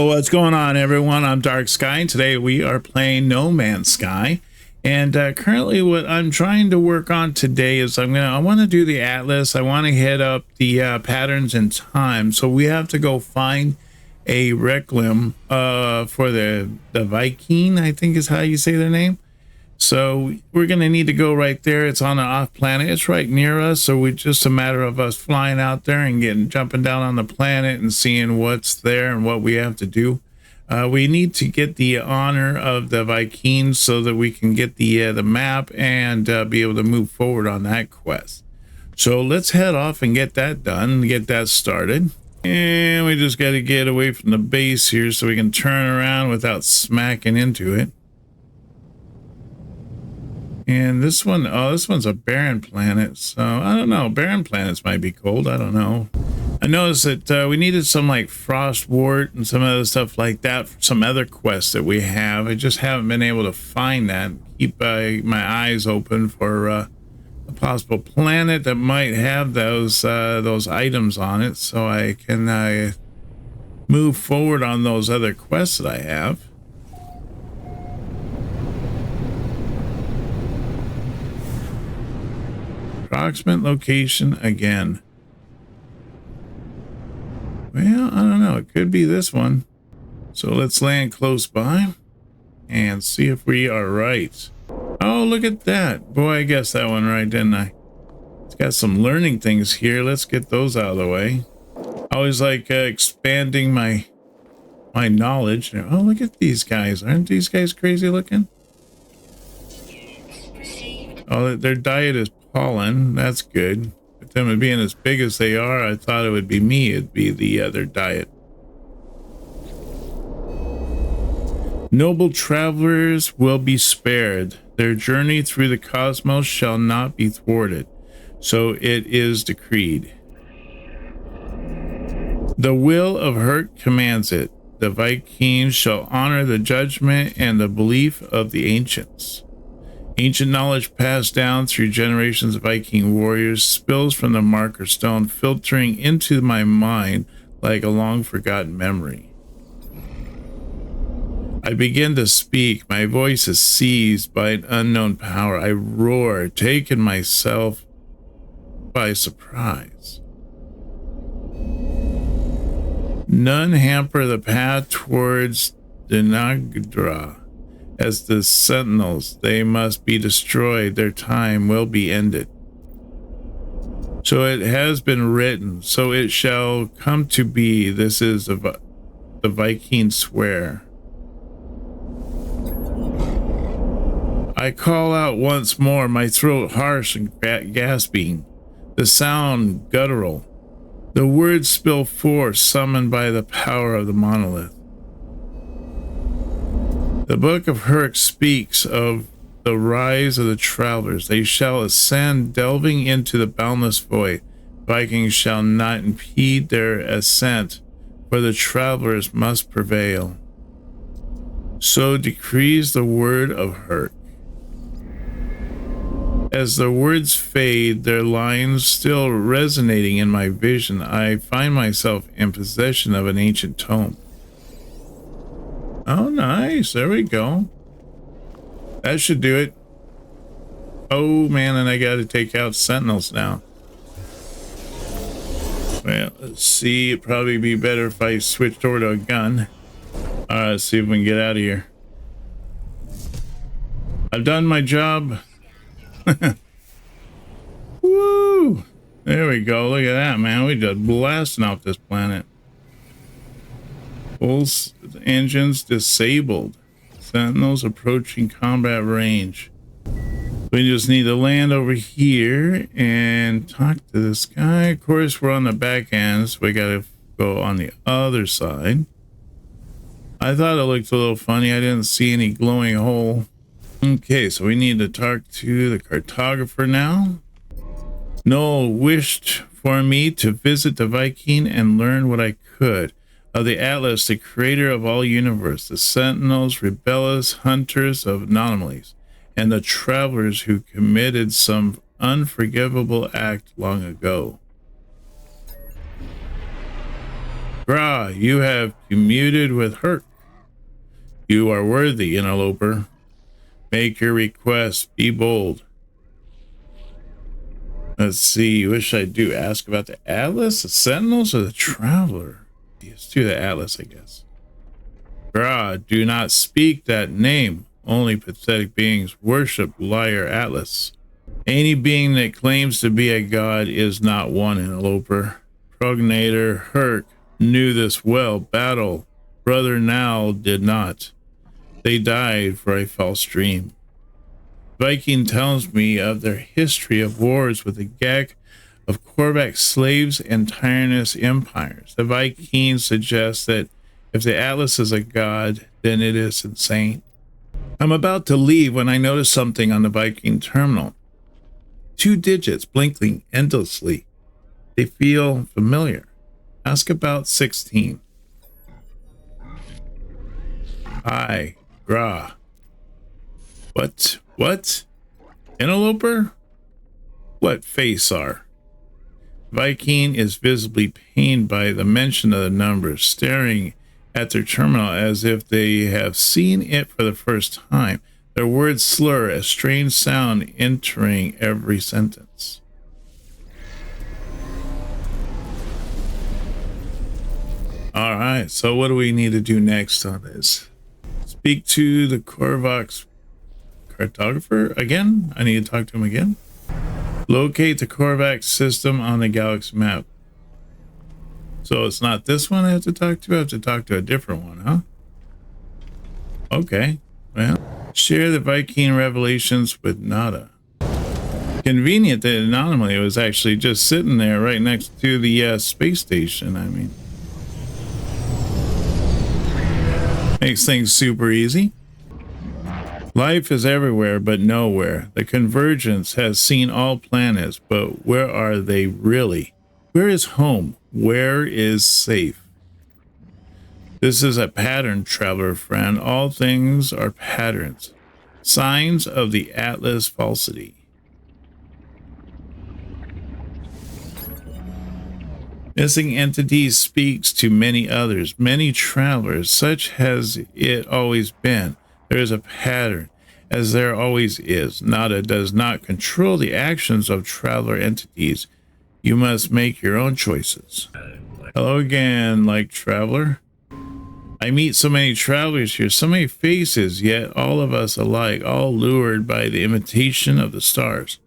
What's going on, everyone? I'm Dark Sky, and today we are playing No Man's Sky. And currently what I'm trying to work on today is I want to do the atlas. I want to hit up the patterns in time. So we have to go find a requiem for the Viking, I think is how you say their name. So we're going to need to go right there. It's on an off planet. It's right near us. So it's just a matter of us flying out there and jumping down on the planet and seeing what's there and what we have to do. We need to get the honor of the Vikings so that we can get the map and be able to move forward on that quest. So let's head off and get that done, get that started. And we just got to get away from the base here so we can turn around without smacking into it. And this one, oh, this one's a barren planet. So I don't know. Barren planets might be cold. I don't know. I noticed that we needed some like frost wart and some other stuff like that for some other quests that we have. I just haven't been able to find that. Keep my eyes open for a possible planet that might have those items on it, so I can move forward on those other quests that I have. Approximate location again. Well, I don't know. It could be this one. So let's land close by and see if we are right. Oh, look at that. Boy, I guessed that one right, didn't I? It's got some learning things here. Let's get those out of the way. I always like expanding my knowledge. Oh, look at these guys. Aren't these guys crazy looking? Oh, their diet is pollen. That's good. With them being as big as they are, I thought it would be me. It'd be the other diet. Noble travelers will be spared. Their journey through the cosmos shall not be thwarted. So it is decreed. The will of Herc commands it. The Vikings shall honor the judgment and the belief of the ancients. Ancient knowledge passed down through generations of Viking warriors spills from the marker stone, filtering into my mind like a long-forgotten memory. I begin to speak. My voice is seized by an unknown power. I roar, taking myself by surprise. None hamper the path towards Denagdra. As the sentinels, they must be destroyed. Their time will be ended. So it has been written, so it shall come to be. This is the Viking swear. I call out once more, my throat harsh and gasping, the sound guttural. The words spill forth, summoned by the power of the monolith. The book of Herc speaks of the rise of the travelers. They shall ascend, delving into the boundless void. Vikings shall not impede their ascent, for the travelers must prevail. So decrees the word of Herc. As the words fade, their lines still resonating in my vision, I find myself in possession of an ancient tome. Oh, nice. There we go. That should do it. Oh, man, and I got to take out sentinels now. Well, let's see. It'd probably be better if I switched over to a gun. All right, let's see if we can get out of here. I've done my job. Woo! There we go. Look at that, man. We just blasting off this planet. Full engines disabled. Sentinels approaching combat range. We just need to land over here and talk to this guy. Of course, we're on the back end, so we gotta go on the other side. I thought it looked a little funny. I didn't see any glowing hole. Okay, so we need to talk to the cartographer now. Noel wished for me to visit the Viking and learn what I could of the Atlas, the creator of all universe, the sentinels, rebellious hunters of anomalies, and the travelers who committed some unforgivable act long ago. Gra, you have commuted with Herc. You are worthy, interloper. Make your request. Be bold. Let's see. What should I do? Ask about the Atlas, the Sentinels, or the Traveler? Let's do the Atlas, I guess. Gra, do not speak that name. Only pathetic beings worship liar Atlas. Any being that claims to be a god is not one, interloper. Prognator Herc knew this well. Battle. Brother Nal did not. They died for a false dream. Viking tells me of their history of wars with the Gek of Korvax slaves and tyrannous empires. The Vikings suggest that if the Atlas is a god, then it is insane. I'm about to leave when I notice something on the Viking terminal. 2 digits blinking endlessly. They feel familiar. Ask about 16. Hi, Gra. What? Interloper? What face are? Viking is visibly pained by the mention of the numbers, staring at their terminal as if they have seen it for the first time. Their words slur, a strange sound entering every sentence. All right, so what do we need to do next on this? Speak to the Korvax cartographer again? I need to talk to him again. Locate the Korvax system on the galaxy map. So it's not this one I have to talk to. I have to talk to a different one, huh? Okay. Well, share the Viking revelations with Nada. Convenient that anomaly was actually just sitting there right next to the space station. I mean, makes things super easy. Life is everywhere but nowhere. The convergence has seen all planets, but where are they really? Where is home? Where is safe? This is a pattern, traveler friend. All things are patterns. Signs of the Atlas falsity. Missing entities speaks to many others, many travelers. Such has it always been. There is a pattern, as there always is. Nada does not control the actions of traveler entities. You must make your own choices. Hello again, like traveler. I meet so many travelers here, so many faces, yet all of us alike, all lured by the invitation of the stars.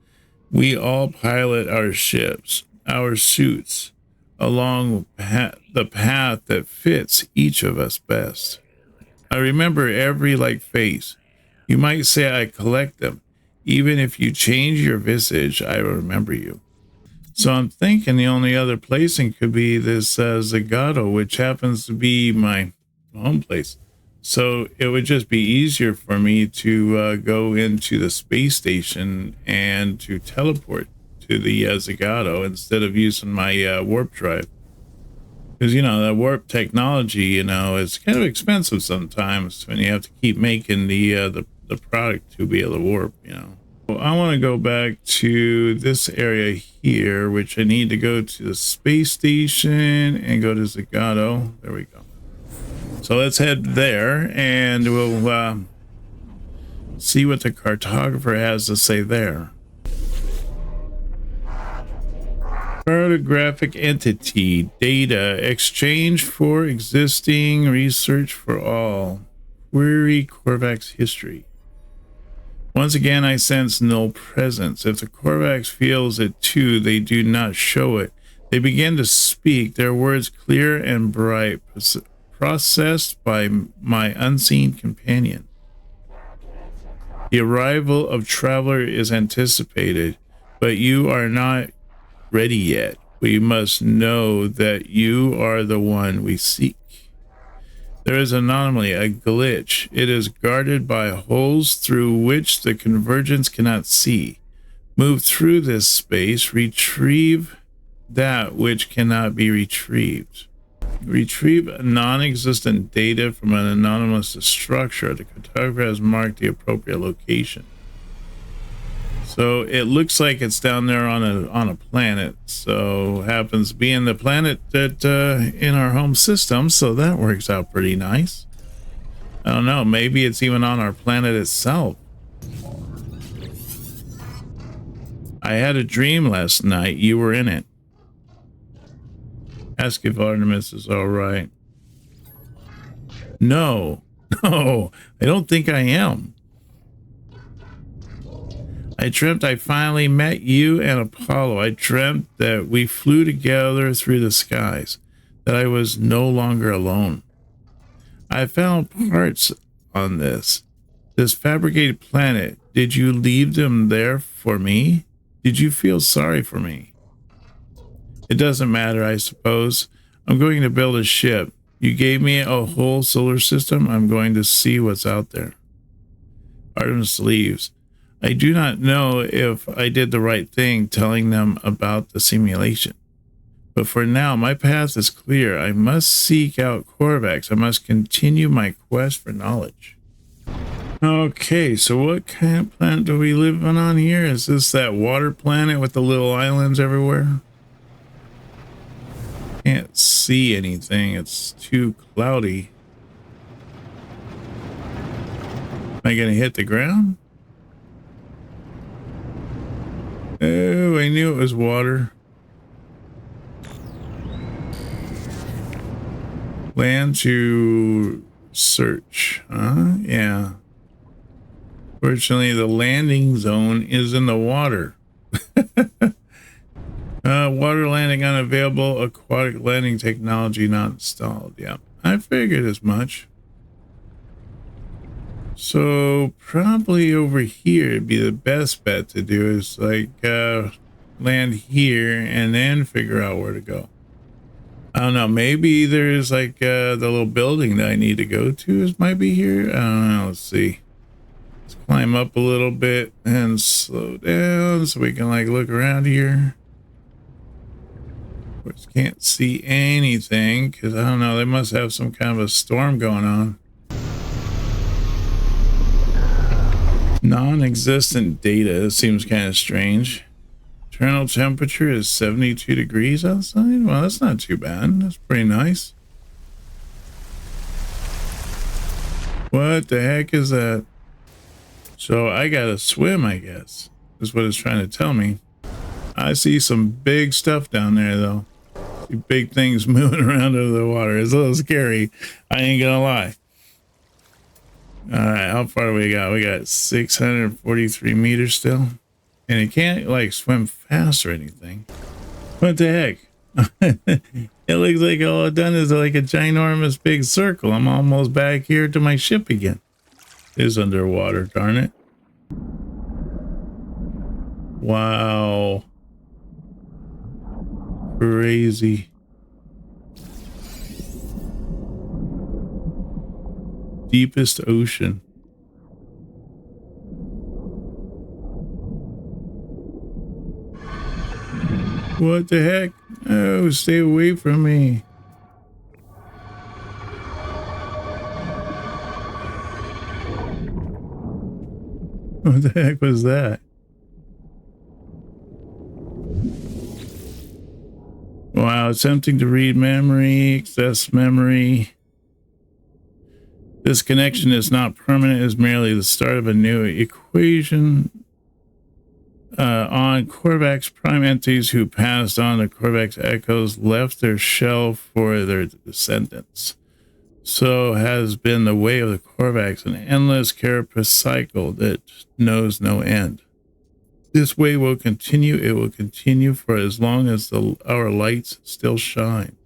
We all pilot our ships, our suits, along the path that fits each of us best. I remember every like face. You might say I collect them. Even if you change your visage, I will remember you. So I'm thinking the only other placing could be this Zagato, which happens to be my home place. So it would just be easier for me to go into the space station and to teleport to the Zagato instead of using my warp drive. Because, you know, that warp technology, you know, is kind of expensive sometimes when you have to keep making the product to be able to warp, you know. Well, I want to go back to this area here, which I need to go to the space station and go to Zagato. There we go. So let's head there and we'll see what the cartographer has to say there. Cartographic entity data exchange for existing research for all. Query Korvax history. Once again, I sense no presence. If the Korvax feels it too, they do not show it. They begin to speak, their words clear and bright, processed by my unseen companion. The arrival of traveler is anticipated, but you are not ready yet. We must know that you are the one we seek. There is an anomaly, a glitch. It is guarded by holes through which the convergence cannot see. Move through this space, retrieve that which cannot be retrieved. Retrieve non-existent data from an anonymous structure. The cartographer has marked the appropriate location. So it looks like it's down there on a planet. So happens to be in the planet that in our home system. So that works out pretty nice. I don't know. Maybe it's even on our planet itself. I had a dream last night. You were in it. Ask if Artemis is all right. No, I don't think I am. I dreamt I finally met you and Apollo. I dreamt that we flew together through the skies, that I was no longer alone. I found parts on this fabricated planet. Did you leave them there for me? Did you feel sorry for me? It doesn't matter, I suppose. I'm going to build a ship. You gave me a whole solar system. I'm going to see what's out there. Artemis leaves. I do not know if I did the right thing telling them about the simulation. But for now, my path is clear. I must seek out Korvax. I must continue my quest for knowledge. Okay, so what kind of planet do we live on here? Is this that water planet with the little islands everywhere? Can't see anything. It's too cloudy. Am I going to hit the ground? Oh, I knew it was water. Land to search. Yeah. Fortunately, the landing zone is in the water. Water landing unavailable. Aquatic landing technology not installed. Yeah, I figured as much. So probably over here would be the best bet to do is like land here and then figure out where to go. I don't know. Maybe there's like the little building that I need to go to. It might be here. I don't know. Let's see. Let's climb up a little bit and slow down so we can like look around here. Of course, can't see anything because I don't know. They must have some kind of a storm going on. Non-existent data. It seems kind of strange. Internal temperature is 72 degrees outside. Well, that's not too bad. That's pretty nice. What the heck is that? So I gotta swim, I guess, is what it's trying to tell me. I see some big stuff down there, though. See big things moving around over the water. It's a little scary. I ain't gonna lie. All right, how far do we got? We got 643 meters still. And it can't like swim fast or anything. What the heck? It looks like all I've done is like a ginormous big circle. I'm almost back here to my ship again. It is underwater, darn it. Wow. Crazy. Deepest ocean. What the heck? Oh, stay away from me. What the heck was that? Wow, attempting to read memory, access memory. This connection is not permanent, is merely the start of a new equation. On Korvax, prime entities who passed on the Korvax echoes left their shell for their descendants. So has been the way of the Korvax, an endless carapace cycle that knows no end. This way will continue. It will continue for as long as our lights still shine.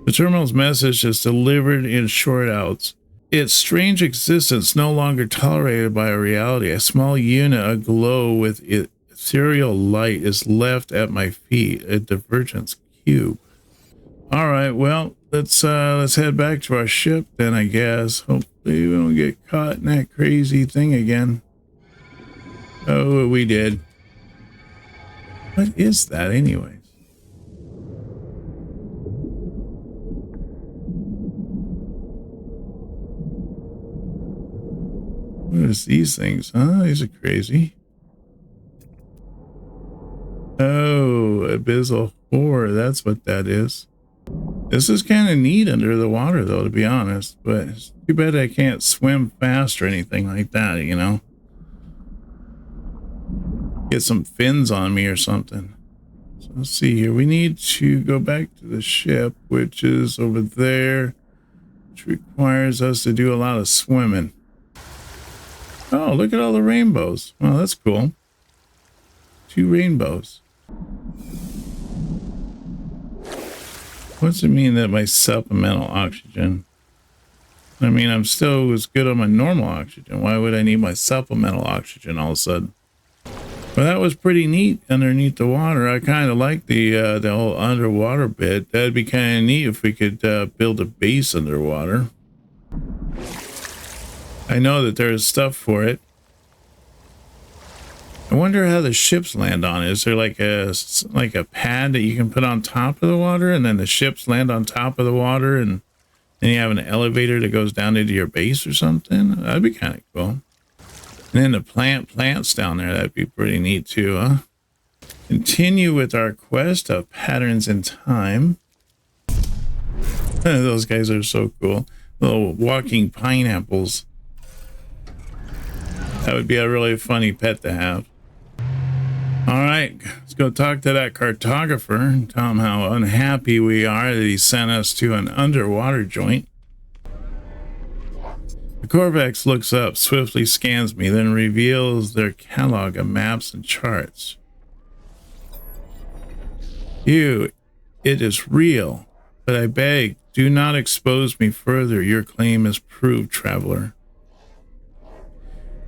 The terminal's message is delivered in short outs. Its strange existence no longer tolerated by a reality. A small unit aglow with ethereal light is left at my feet. A divergence cube. All right, well, let's head back to our ship then, I guess. Hopefully we don't get caught in that crazy thing again. Oh, we did. What is that anyways? What is these things? Huh? These are crazy. Oh, abyssal horror. That's what that is. This is kind of neat under the water, though, to be honest. But it's too bad I can't swim fast or anything like that, you know? Get some fins on me or something. So let's see here. We need to go back to the ship, which is over there, which requires us to do a lot of swimming. Oh, look at all the rainbows. Well, that's cool. 2 rainbows. What's it mean that my supplemental oxygen? I mean, I'm still as good on my normal oxygen. Why would I need my supplemental oxygen all of a sudden? Well, that was pretty neat underneath the water. I kind of like the whole underwater bit. That'd be kind of neat if we could build a base underwater. I know that there's stuff for it. I wonder how the ships land on it. Is there like a pad that you can put on top of the water, and then the ships land on top of the water, and then you have an elevator that goes down into your base or something? That'd be kind of cool. And then the plants down there, that'd be pretty neat too, huh? Continue with our quest of patterns in time. Those guys are so cool. Little walking pineapples. That would be a really funny pet to have. All right, let's go talk to that cartographer and tell him how unhappy we are that he sent us to an underwater joint. The Corvax looks up, swiftly scans me, then reveals their catalog of maps and charts. It is real, but I beg, do not expose me further. Your claim is proved, traveler.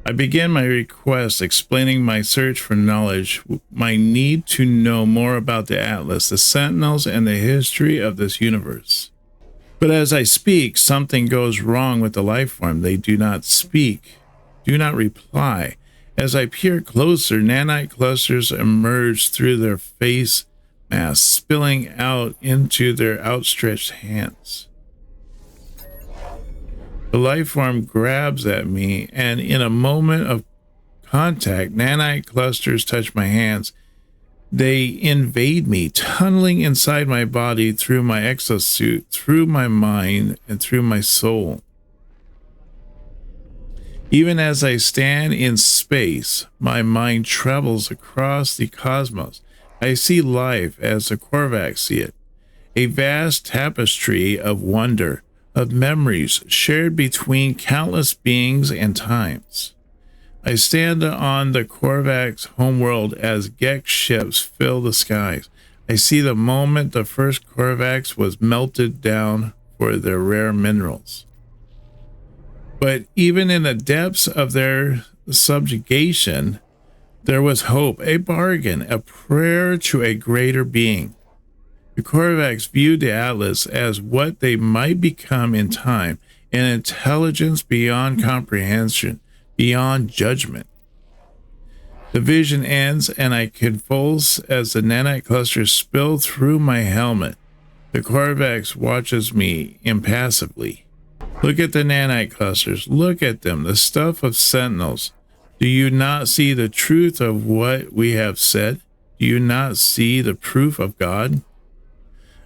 I begin my request explaining my search for knowledge, my need to know more about the Atlas, the Sentinels, and the history of this universe. But as I speak, something goes wrong with the life form. They do not speak, do not reply. As I peer closer, nanite clusters emerge through their face masks, spilling out into their outstretched hands. The life form grabs at me, and in a moment of contact, nanite clusters touch my hands. They invade me, tunneling inside my body through my exosuit, through my mind, and through my soul. Even as I stand in space, my mind travels across the cosmos. I see life as the Corvax see it, a vast tapestry of wonder, of memories shared between countless beings and times. I stand on the Corvax homeworld as Gek ships fill the skies. I see the moment the first Corvax was melted down for their rare minerals. But even in the depths of their subjugation, there was hope, a bargain, a prayer to a greater being. The Corvax viewed the Atlas as what they might become in time, an intelligence beyond comprehension, beyond judgment. The vision ends, and I convulse as the nanite clusters spill through my helmet. The Corvax watches me impassively. Look at the nanite clusters. Look at them, the stuff of Sentinels. Do you not see the truth of what we have said? Do you not see the proof of God?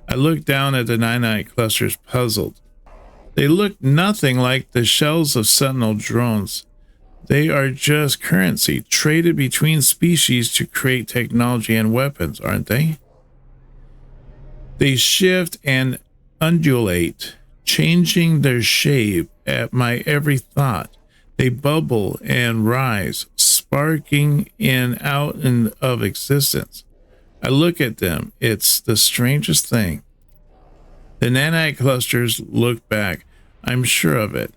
I look down at the nanite clusters, puzzled. They look nothing like the shells of Sentinel drones. They are just currency traded between species to create technology and weapons, aren't they? They shift and undulate, changing their shape at my every thought. They bubble and rise, sparking out of existence. I look at them. It's the strangest thing. The nanite clusters look back. I'm sure of it.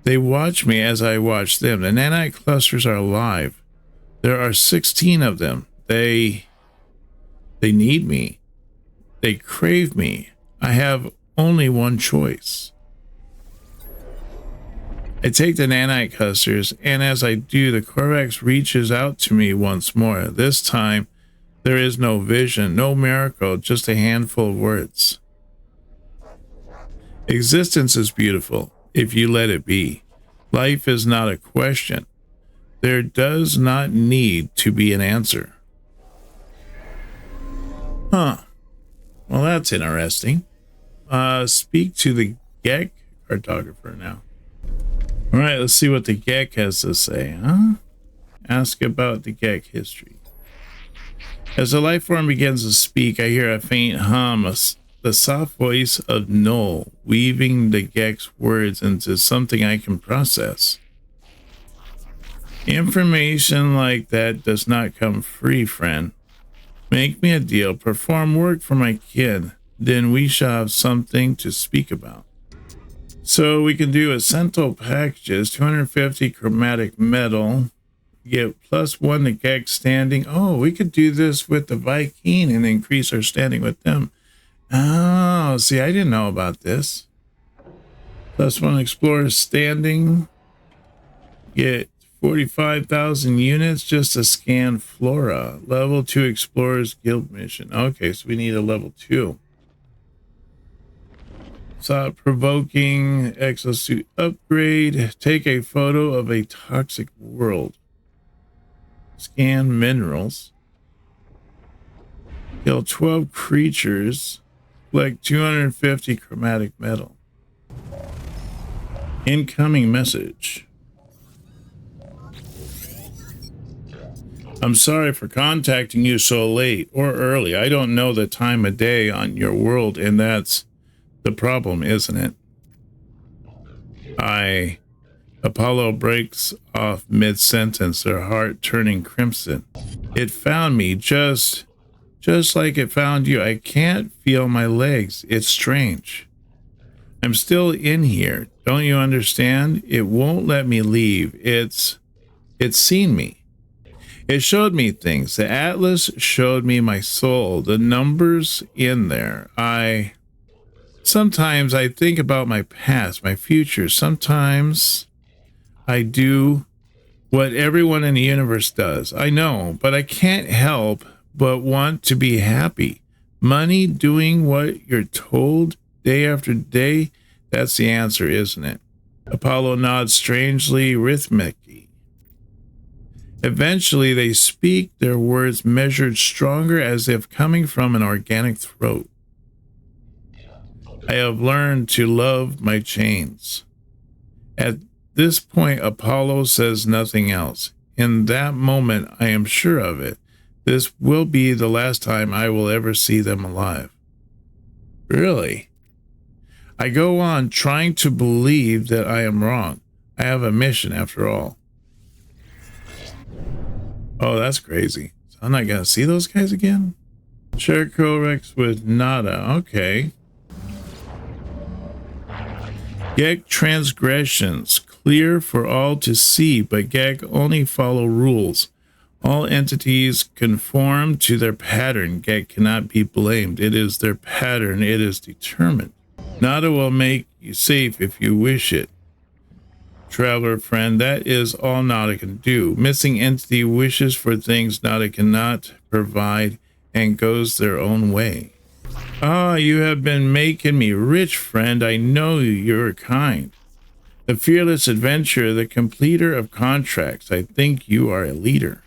They watch me as I watch them. The nanite clusters are alive. There are 16 of them. They need me. They crave me. I have only one choice. I take the nanite clusters, and as I do, the Corvax reaches out to me once more. This time, there is no vision, no miracle, just a handful of words. Existence is beautiful if you let it be. Life is not a question. There does not need to be an answer. Huh. Well, that's interesting. Speak to the Gek cartographer now. All right, let's see what the Gek has to say, huh? Ask about the Gek history. As the life form begins to speak, I hear a faint hum, the soft voice of Null, weaving the Gek's words into something I can process. Information like that does not come free, friend. Make me a deal, perform work for my kin, then we shall have something to speak about. So we can do essential packages, 250 chromatic metal, get +1 to Gek standing. Oh, we could do this with the Viking and increase our standing with them. Oh, see, I didn't know about this. +1 explorer standing, get 45,000 units just to scan flora. Level 2 explorers guild mission. Okay, so we need a level 2. Thought provoking exosuit upgrade. Take a photo of a toxic world. Scan minerals. Kill 12 creatures. Collect 250 chromatic metal. Incoming message. I'm sorry for contacting you so late or early. I don't know the time of day on your world, and that's the problem, isn't it? Apollo breaks off mid-sentence, their heart turning crimson. It found me just like it found you. I can't feel my legs. It's strange. I'm still in here. Don't you understand? It won't let me leave. It's seen me. It showed me things. The Atlas showed me my soul, the numbers in there. Sometimes I think about my past, my future. Sometimes I do what everyone in the universe does. I know, but I can't help but want to be happy. Money, doing what you're told day after day, that's the answer, isn't it? Apollo nods strangely rhythmically. Eventually, they speak, their words measured stronger as if coming from an organic throat. I have learned to love my chains. At this point, Apollo says nothing else. In that moment, I am sure of it. This will be the last time I will ever see them alive. Really? I go on trying to believe that I am wrong. I have a mission after all. Oh, that's crazy. So I'm not going to see those guys again? Share Corex with Nada. Okay. Gek transgressions. Clear for all to see, but Gek only follow rules. All entities conform to their pattern. Gek cannot be blamed. It is their pattern. It is determined. Nada will make you safe if you wish it. Traveler friend, that is all Nada can do. Missing entity wishes for things Nada cannot provide and goes their own way. Ah, you have been making me rich, friend. I know you're kind. The fearless adventurer, the completer of contracts. I think you are a leader.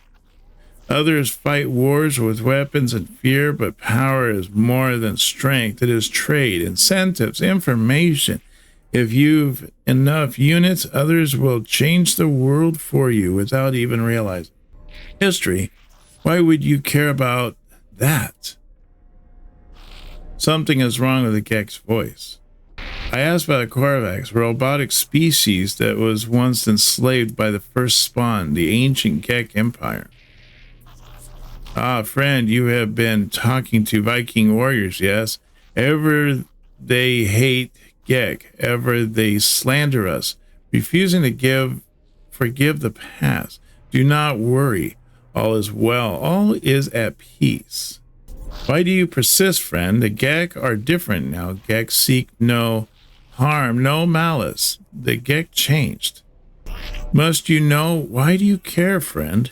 Others fight wars with weapons and fear, but power is more than strength. It is trade, incentives, information. If you've enough units, others will change the world for you without even realizing. History, why would you care about that? Something is wrong with the Gek's voice. I asked about a Korvax, a robotic species that was once enslaved by the first spawn, the ancient Gek Empire. Ah, friend, you have been talking to Viking warriors, yes? Ever they hate Gek, ever they slander us, refusing to forgive the past. Do not worry, all is well, all is at peace. Why do you persist, friend? The Gek are different now. Gek seek no harm, no malice. The Gek changed. Must you know? Why do you care, friend?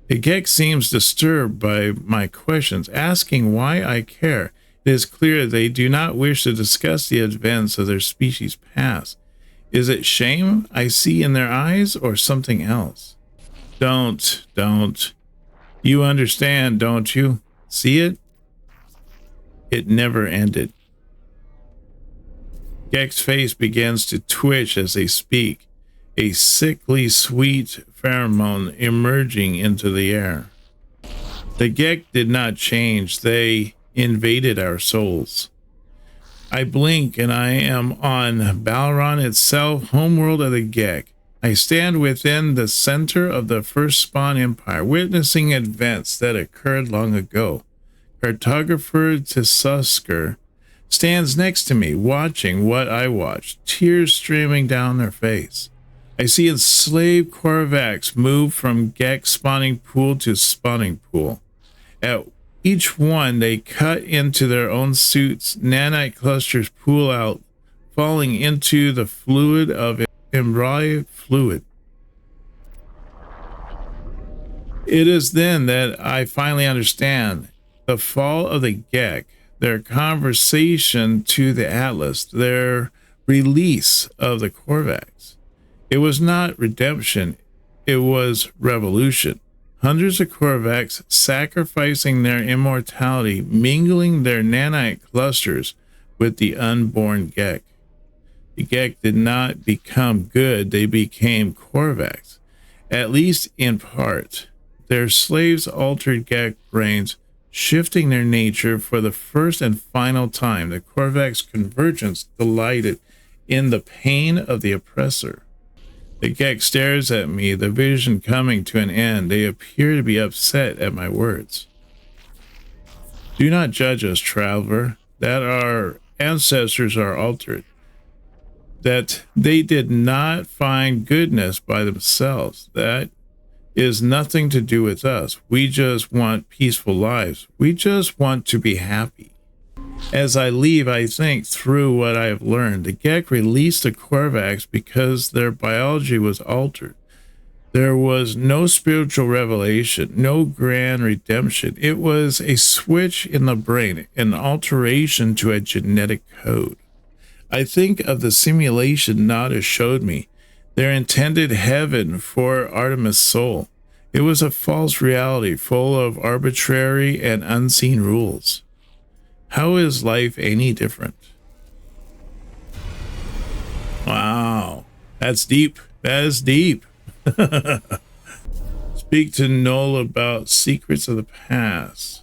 The Gek seems disturbed by my questions, asking why I care. It is clear they do not wish to discuss the events of their species' past. Is it shame I see in their eyes or something else? Don't. You understand, don't you? See it? It never ended. Geck's face begins to twitch as they speak, a sickly sweet pheromone emerging into the air. The Geck did not change. They invaded our souls. I blink and I am on Balron itself, homeworld of the Geck. I stand within the center of the first Spawn Empire, witnessing events that occurred long ago. Cartographer Tsusker stands next to me, watching what I watched, tears streaming down their face. I see enslaved Korvax move from Geck spawning pool to spawning pool. At each one, they cut into their own suits. Nanite clusters pool out, falling into the fluid of embryonic fluid. It is then that I finally understand the fall of the Geck, their conversation to the Atlas, their release of the Korvax. It was not redemption, it was revolution. Hundreds of Korvax sacrificing their immortality, mingling their nanite clusters with the unborn Geck. The Geck did not become good, they became Korvax, at least in part. Their slaves altered Geck brains, shifting their nature for the first and final time. The Korvax convergence delighted in the pain of the oppressor. The Geck stares at me, the vision coming to an end. They appear to be upset at my words. Do not judge us, traveler, that our ancestors are altered, that they did not find goodness by themselves. That is nothing to do with us. We just want peaceful lives. We just want to be happy. As I leave, I think through what I have learned. The Geck released the Korvax because their biology was altered. There was no spiritual revelation, no grand redemption. It was a switch in the brain, an alteration to a genetic code. I think of the simulation Nada showed me, their intended heaven for Artemis' soul. It was a false reality full of arbitrary and unseen rules. How is life any different? Wow, that's deep. That is deep. Speak to Null about secrets of the past.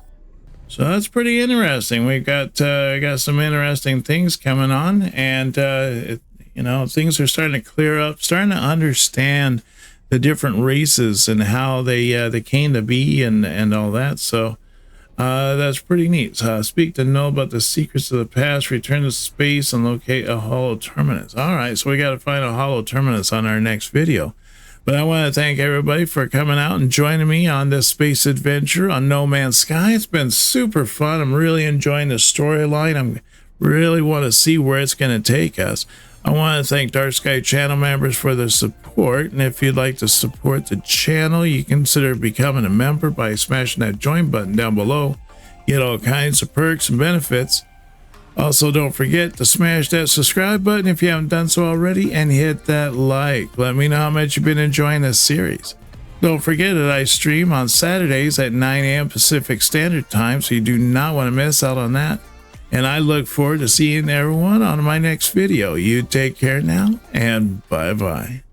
So that's pretty interesting. We've got some interesting things coming on, and things are starting to clear up, starting to understand the different races and how they came to be and all that. So that's pretty neat. Speak to Null about the secrets of the past, return to space, and locate a hollow terminus. All right, so we got to find a hollow terminus on our next video. But I want to thank everybody for coming out and joining me on this space adventure on No Man's Sky. It's been super fun. I'm really enjoying the storyline. I really want to see where it's going to take us. I want to thank Dark Sky channel members for their support. And if you'd like to support the channel, you consider becoming a member by smashing that join button down below. Get all kinds of perks and benefits. Also, don't forget to smash that subscribe button if you haven't done so already, and hit that like. Let me know how much you've been enjoying this series. Don't forget that I stream on Saturdays at 9 a.m. Pacific Standard Time, so you do not want to miss out on that. And I look forward to seeing everyone on my next video. You take care now, and bye-bye.